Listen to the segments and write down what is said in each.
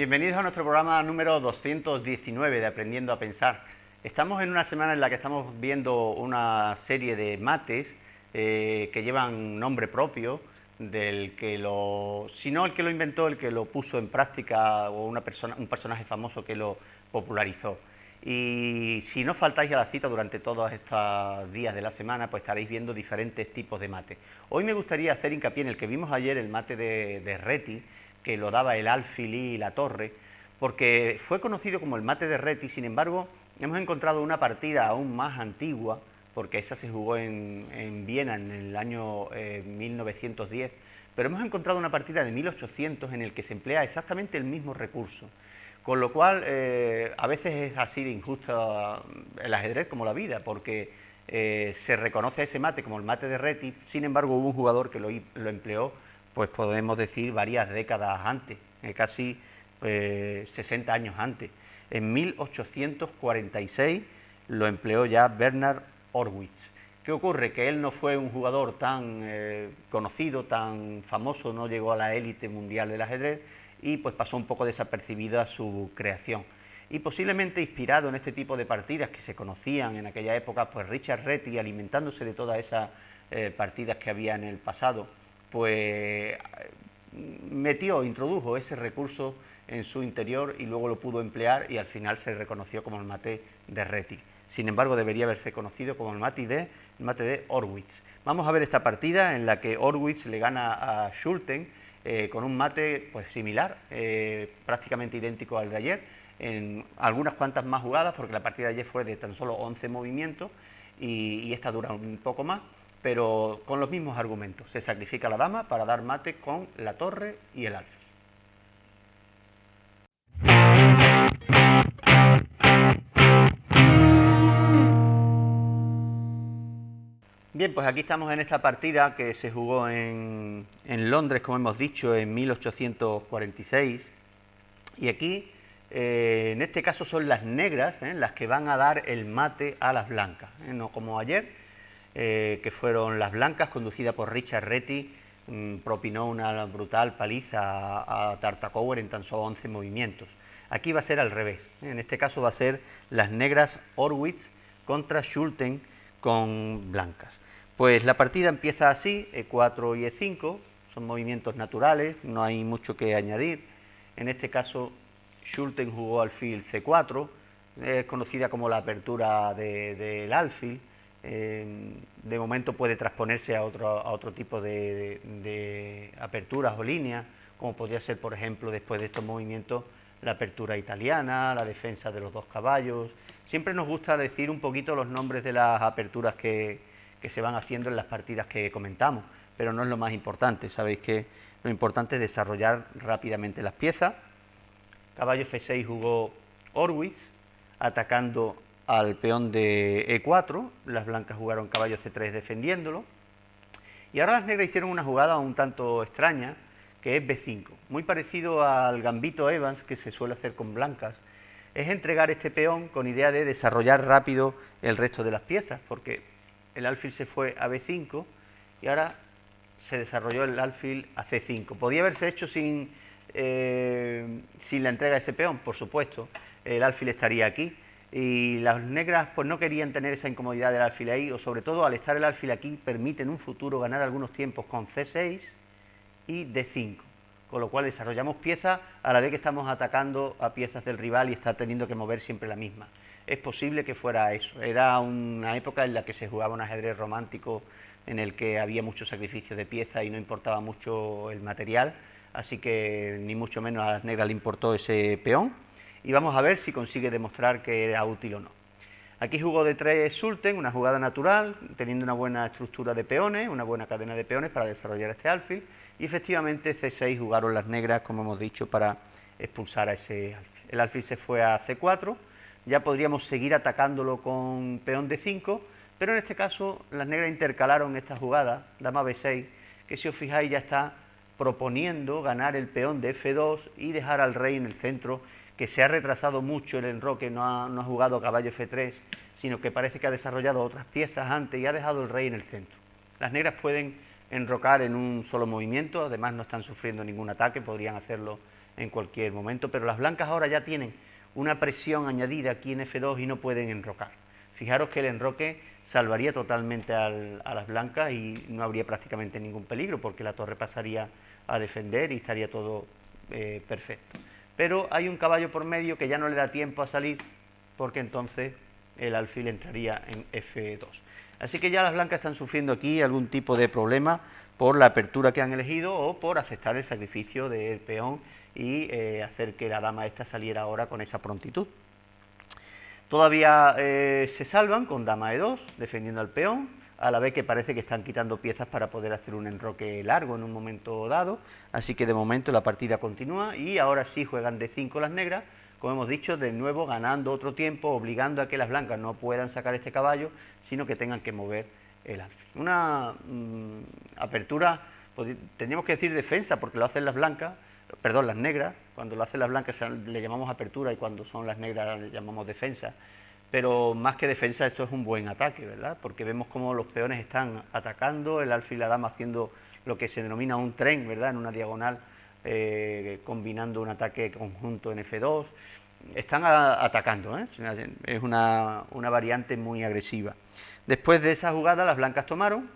Bienvenidos a nuestro programa número 219 de Aprendiendo a Pensar. Estamos en una semana en la que estamos viendo una serie de mates que llevan nombre propio del que si no el que lo inventó, el que lo puso en práctica o un personaje famoso que lo popularizó. Y si no faltáis a la cita durante todos estos días de la semana, pues estaréis viendo diferentes tipos de mate. Hoy me gustaría hacer hincapié en el que vimos ayer, el mate de Reti, que lo daba el Alfil y la Torre, porque fue conocido como el mate de Reti. Sin embargo, hemos encontrado una partida aún más antigua, porque esa se jugó en Viena en el año 1910, pero hemos encontrado una partida de 1800 en el que se emplea exactamente el mismo recurso. Con lo cual, a veces es así de injusto el ajedrez como la vida, porque se reconoce a ese mate como el mate de Reti. Sin embargo, hubo un jugador que lo empleó, pues podemos decir, varias décadas antes, casi 60 años antes. En 1846 lo empleó ya Bernhard Horwitz. ¿Qué ocurre? Que él no fue un jugador tan conocido, tan famoso, no llegó a la élite mundial del ajedrez y pues pasó un poco desapercibida su creación. Y posiblemente inspirado en este tipo de partidas que se conocían en aquella época, pues Richard Reti, alimentándose de todas esas partidas que había en el pasado, pues introdujo ese recurso en su interior y luego lo pudo emplear y al final se reconoció como el mate de Reti. Sin embargo, debería haberse conocido como el mate de Horwitz. Vamos a ver esta partida en la que Horwitz le gana a Schulten con un mate pues similar, prácticamente idéntico al de ayer, en algunas cuantas más jugadas, porque la partida de ayer fue de tan solo 11 movimientos y esta dura un poco más, pero con los mismos argumentos. Se sacrifica la dama para dar mate con la torre y el alfil. Bien, pues aquí estamos en esta partida que se jugó en Londres, como hemos dicho, en 1846. Y aquí, en este caso, son las negras las que van a dar el mate a las blancas, no como ayer, que fueron las blancas, conducida por Richard Reti, propinó una brutal paliza a Tartakower en tan solo 11 movimientos. Aquí va a ser al revés, en este caso va a ser las negras Horwitz contra Schulten con blancas. Pues la partida empieza así, E4 y E5, son movimientos naturales, no hay mucho que añadir. En este caso, Schulten jugó alfil C4, es conocida como la apertura del alfil. De momento puede transponerse a otro tipo de aperturas o líneas, como podría ser, por ejemplo, después de estos movimientos, la apertura italiana, la defensa de los dos caballos. Siempre nos gusta decir un poquito los nombres de las aperturas que se van haciendo en las partidas que comentamos, pero no es lo más importante. Sabéis que lo importante es desarrollar rápidamente las piezas. Caballo F6 jugó Horwitz, atacando al peón de E4, las blancas jugaron caballo C3 defendiéndolo, y ahora las negras hicieron una jugada un tanto extraña, que es B5, muy parecido al gambito Evans que se suele hacer con blancas. Es entregar este peón con idea de desarrollar rápido el resto de las piezas, porque el alfil se fue a B5 y ahora se desarrolló el alfil a C5. Podía haberse hecho sin la entrega de ese peón, por supuesto, el alfil estaría aquí, y las negras pues no querían tener esa incomodidad del alfil ahí, o sobre todo al estar el alfil aquí permite en un futuro ganar algunos tiempos con C6 y D5, con lo cual desarrollamos piezas a la vez que estamos atacando a piezas del rival y está teniendo que mover siempre la misma. Es posible que fuera eso, era una época en la que se jugaba un ajedrez romántico en el que había mucho sacrificio de piezas y no importaba mucho el material, así que ni mucho menos a las negras le importó ese peón, y vamos a ver si consigue demostrar que era útil o no. Aquí jugó D3 Schulten, una jugada natural, teniendo una buena estructura de peones, una buena cadena de peones para desarrollar este alfil, y efectivamente C6 jugaron las negras, como hemos dicho, para expulsar a ese alfil. El alfil se fue a C4, ya podríamos seguir atacándolo con peón D5, pero en este caso las negras intercalaron esta jugada, dama B6, que si os fijáis ya está proponiendo ganar el peón de F2 y dejar al rey en el centro, que se ha retrasado mucho el enroque, no ha jugado caballo F3, sino que parece que ha desarrollado otras piezas antes y ha dejado el rey en el centro. Las negras pueden enrocar en un solo movimiento, además no están sufriendo ningún ataque, podrían hacerlo en cualquier momento, pero las blancas ahora ya tienen una presión añadida aquí en F2 y no pueden enrocar. Fijaros que el enroque salvaría totalmente a las blancas y no habría prácticamente ningún peligro porque la torre pasaría a defender y estaría todo perfecto. Pero hay un caballo por medio que ya no le da tiempo a salir porque entonces el alfil entraría en F2. Así que ya las blancas están sufriendo aquí algún tipo de problema por la apertura que han elegido o por aceptar el sacrificio del peón y hacer que la dama esta saliera ahora con esa prontitud. Todavía se salvan con dama E2, defendiendo al peón, a la vez que parece que están quitando piezas para poder hacer un enroque largo en un momento dado, así que de momento la partida continúa y ahora sí juegan D5 las negras, como hemos dicho, de nuevo ganando otro tiempo, obligando a que las blancas no puedan sacar este caballo, sino que tengan que mover el alfil. Una apertura, tendríamos que decir defensa, porque lo hacen las blancas, perdón, las negras. Cuando lo hacen las blancas le llamamos apertura y cuando son las negras le llamamos defensa. Pero más que defensa, esto es un buen ataque, ¿verdad? Porque vemos cómo los peones están atacando, el alfil y la dama haciendo lo que se denomina un tren, ¿verdad? En una diagonal, combinando un ataque conjunto en F2. Están atacando, ¿eh? Es una variante muy agresiva. Después de esa jugada, las blancas tomaron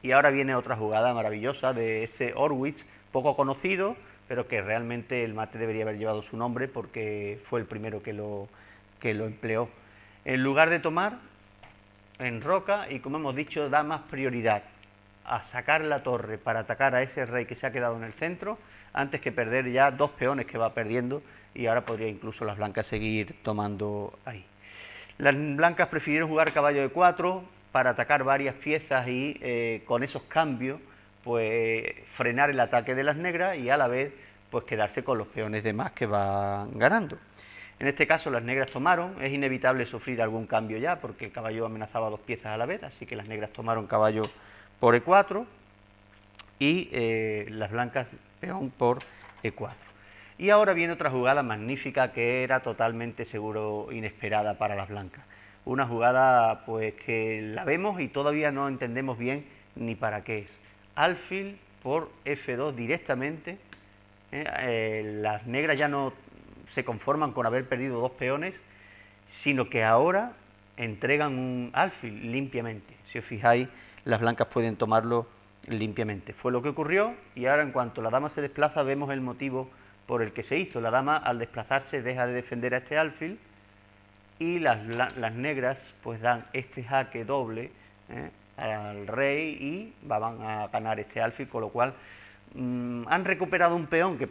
y ahora viene otra jugada maravillosa de este Horwitz, poco conocido, pero que realmente el mate debería haber llevado su nombre porque fue el primero que lo empleó. En lugar de tomar, enroca y, como hemos dicho, da más prioridad a sacar la torre para atacar a ese rey que se ha quedado en el centro, antes que perder ya dos peones que va perdiendo, y ahora podría incluso las blancas seguir tomando ahí. Las blancas prefirieron jugar caballo de 4 para atacar varias piezas y con esos cambios pues frenar el ataque de las negras y a la vez pues quedarse con los peones de más que van ganando. En este caso las negras tomaron, es inevitable sufrir algún cambio ya porque el caballo amenazaba dos piezas a la vez, así que las negras tomaron caballo por E4 y las blancas peón por E4. Y ahora viene otra jugada magnífica que era totalmente seguro inesperada para las blancas. Una jugada pues que la vemos y todavía no entendemos bien ni para qué es. Alfil por F2 directamente. Las negras ya no se conforman con haber perdido dos peones, sino que ahora entregan un alfil limpiamente. Si os fijáis, las blancas pueden tomarlo limpiamente. Fue lo que ocurrió y ahora en cuanto la dama se desplaza vemos el motivo por el que se hizo. La dama al desplazarse deja de defender a este alfil y las negras pues dan este jaque doble al rey y van a ganar este alfil, con lo cual han recuperado un peón que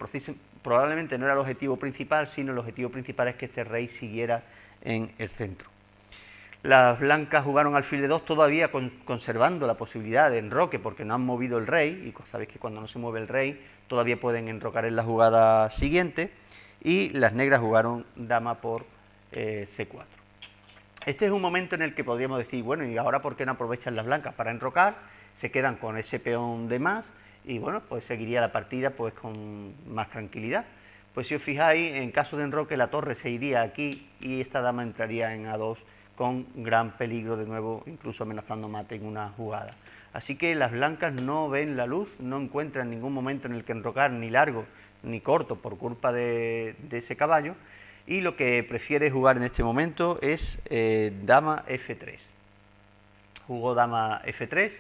probablemente no era el objetivo principal, sino el objetivo principal es que este rey siguiera en el centro. Las blancas jugaron alfil de 2 todavía conservando la posibilidad de enroque porque no han movido el rey, y sabéis que cuando no se mueve el rey todavía pueden enrocar en la jugada siguiente, y las negras jugaron dama por C4. Este es un momento en el que podríamos decir, bueno, ¿y ahora por qué no aprovechan las blancas para enrocar? Se quedan con ese peón de más y bueno, pues seguiría la partida pues con más tranquilidad. Pues si os fijáis, en caso de enroque la torre se iría aquí y esta dama entraría en A2 con gran peligro de nuevo, incluso amenazando mate en una jugada. Así que las blancas no ven la luz, no encuentran ningún momento en el que enrocar ni largo ni corto por culpa de ese caballo, y lo que prefiere jugar en este momento es dama F3. Jugó dama F3,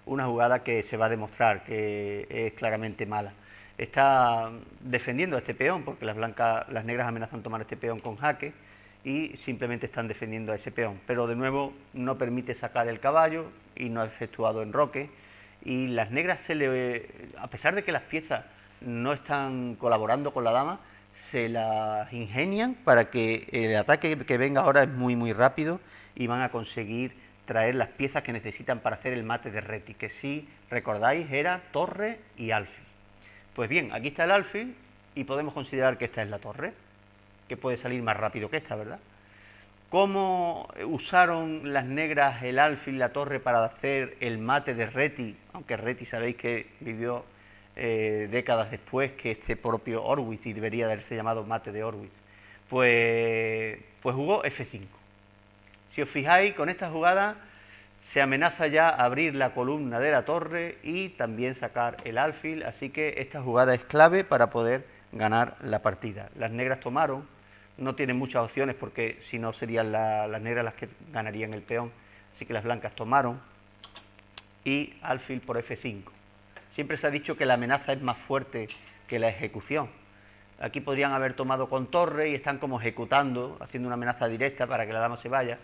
una jugada que se va a demostrar que es claramente mala. Está defendiendo a este peón porque las negras amenazan tomar este peón con jaque y simplemente están defendiendo a ese peón, pero de nuevo no permite sacar el caballo y no ha efectuado enroque, y las negras a pesar de que las piezas no están colaborando con la dama, se las ingenian para que el ataque que venga ahora es muy rápido y van a conseguir traer las piezas que necesitan para hacer el mate de reti, que si recordáis era torre y alfil. Pues bien, aquí está el alfil y podemos considerar que esta es la torre, que puede salir más rápido que esta, ¿verdad? ¿Cómo usaron las negras el alfil y la torre para hacer el mate de reti? Aunque reti sabéis que vivió décadas después que este propio Horwitz, y debería haberse llamado mate de Horwitz. Pues jugó F5. Si os fijáis, con esta jugada se amenaza ya abrir la columna de la torre y también sacar el alfil, así que esta jugada es clave para poder ganar la partida. Las negras tomaron, no tienen muchas opciones porque si no serían las negras las que ganarían el peón, así que las blancas tomaron y alfil por F5. Siempre se ha dicho que la amenaza es más fuerte que la ejecución. Aquí podrían haber tomado con torre y están como ejecutando, haciendo una amenaza directa para que la dama se vaya,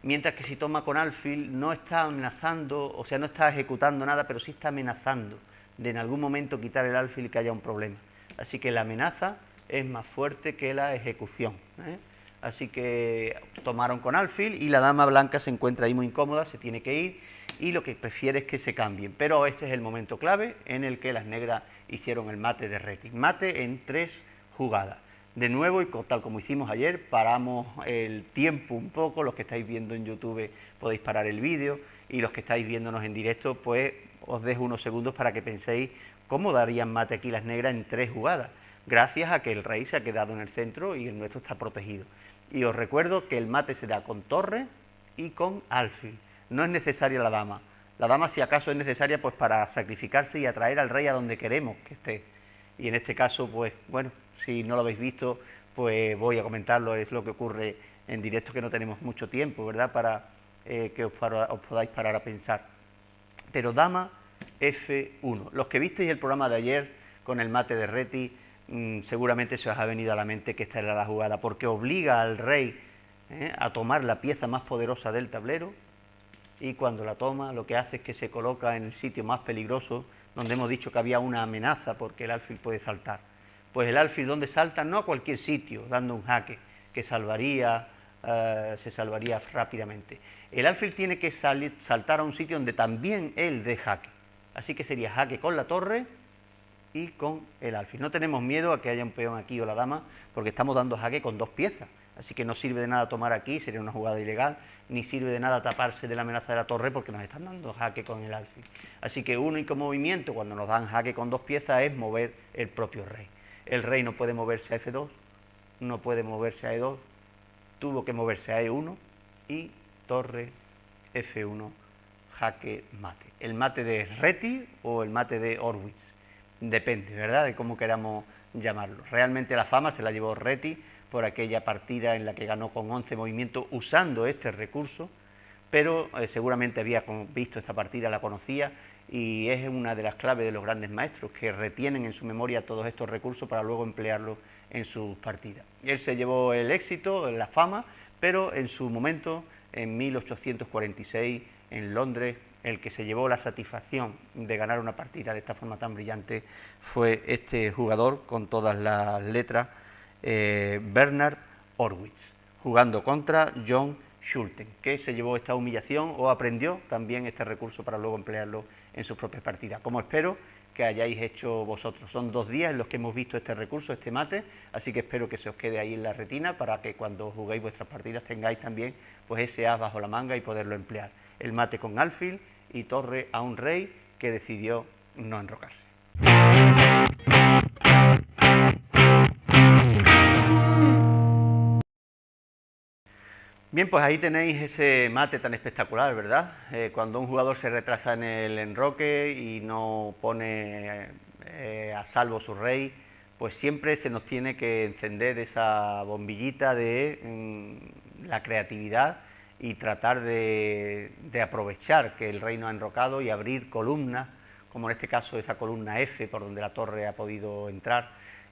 mientras que si toma con alfil no está amenazando, o sea, no está ejecutando nada, pero sí está amenazando de en algún momento quitar el alfil y que haya un problema. Así que la amenaza es más fuerte que la ejecución, ¿eh? Así que tomaron con alfil y la dama blanca se encuentra ahí muy incómoda, se tiene que ir y lo que prefiere es que se cambien. Pero este es el momento clave en el que las negras hicieron el mate de Reti. Mate en 3 jugadas. De nuevo, y tal como hicimos ayer, paramos el tiempo un poco. Los que estáis viendo en YouTube podéis parar el vídeo y los que estáis viéndonos en directo, pues os dejo unos segundos para que penséis cómo darían mate aquí las negras en 3 jugadas, gracias a que el rey se ha quedado en el centro y el nuestro está protegido. Y os recuerdo que el mate se da con torre y con alfil. No es necesaria la dama. La dama, si acaso, es necesaria pues para sacrificarse y atraer al rey a donde queremos que esté. Y en este caso, pues bueno, si no lo habéis visto, pues voy a comentarlo, es lo que ocurre en directo, que no tenemos mucho tiempo, ¿verdad?, para que os podáis parar a pensar. Pero dama F1. Los que visteis el programa de ayer con el mate de Reti, seguramente se os ha venido a la mente que esta era la jugada, porque obliga al rey a tomar la pieza más poderosa del tablero, y cuando la toma lo que hace es que se coloca en el sitio más peligroso, donde hemos dicho que había una amenaza porque el alfil puede saltar. Pues el alfil, donde salta, no a cualquier sitio, dando un jaque que se salvaría rápidamente. El alfil tiene que saltar a un sitio donde también él dé jaque. Así que sería jaque con la torre y con el alfil. No tenemos miedo a que haya un peón aquí o la dama, porque estamos dando jaque con 2 piezas. Así que no sirve de nada tomar aquí, sería una jugada ilegal, ni sirve de nada taparse de la amenaza de la torre porque nos están dando jaque con el alfil. Así que único movimiento cuando nos dan jaque con 2 piezas es mover el propio rey. El rey no puede moverse a F2, no puede moverse a E2, tuvo que moverse a E1 y torre F1, jaque mate. El mate de Reti o el mate de Horwitz, depende, ¿verdad?, de cómo queramos llamarlo. Realmente la fama se la llevó Reti por aquella partida en la que ganó con 11 movimientos usando este recurso, pero seguramente había visto esta partida, la conocía, y es una de las claves de los grandes maestros, que retienen en su memoria todos estos recursos para luego emplearlos en sus partidas. Él se llevó el éxito, la fama, pero en su momento, en 1846, en Londres, el que se llevó la satisfacción de ganar una partida de esta forma tan brillante fue este jugador con todas las letras, Bernard Horwitz, jugando contra John Schulten, que se llevó esta humillación o aprendió también este recurso para luego emplearlo en sus propias partidas, como espero que hayáis hecho vosotros. Son 2 días en los que hemos visto este recurso, este mate, así que espero que se os quede ahí en la retina para que cuando juguéis vuestras partidas tengáis también pues ese as bajo la manga y poderlo emplear. El mate con alfil y torre a un rey que decidió no enrocarse. Bien, pues ahí tenéis ese mate tan espectacular, ¿verdad? Cuando un jugador se retrasa en el enroque y no pone a salvo su rey, pues siempre se nos tiene que encender esa bombillita de la creatividad y tratar de aprovechar que el rey no ha enrocado y abrir columnas, como en este caso esa columna F por donde la torre ha podido entrar.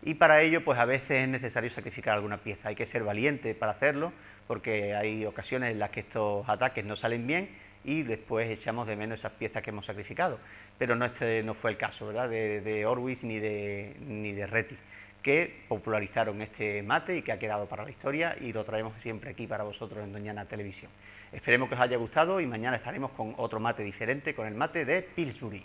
Y para ello, pues a veces es necesario sacrificar alguna pieza. Hay que ser valiente para hacerlo, porque hay ocasiones en las que estos ataques no salen bien y después echamos de menos esas piezas que hemos sacrificado. Pero no, este no fue el caso, ¿verdad?, de Horwitz ni de Reti, que popularizaron este mate y que ha quedado para la historia y lo traemos siempre aquí para vosotros en Doñana Televisión. Esperemos que os haya gustado y mañana estaremos con otro mate diferente, con el mate de Pillsbury.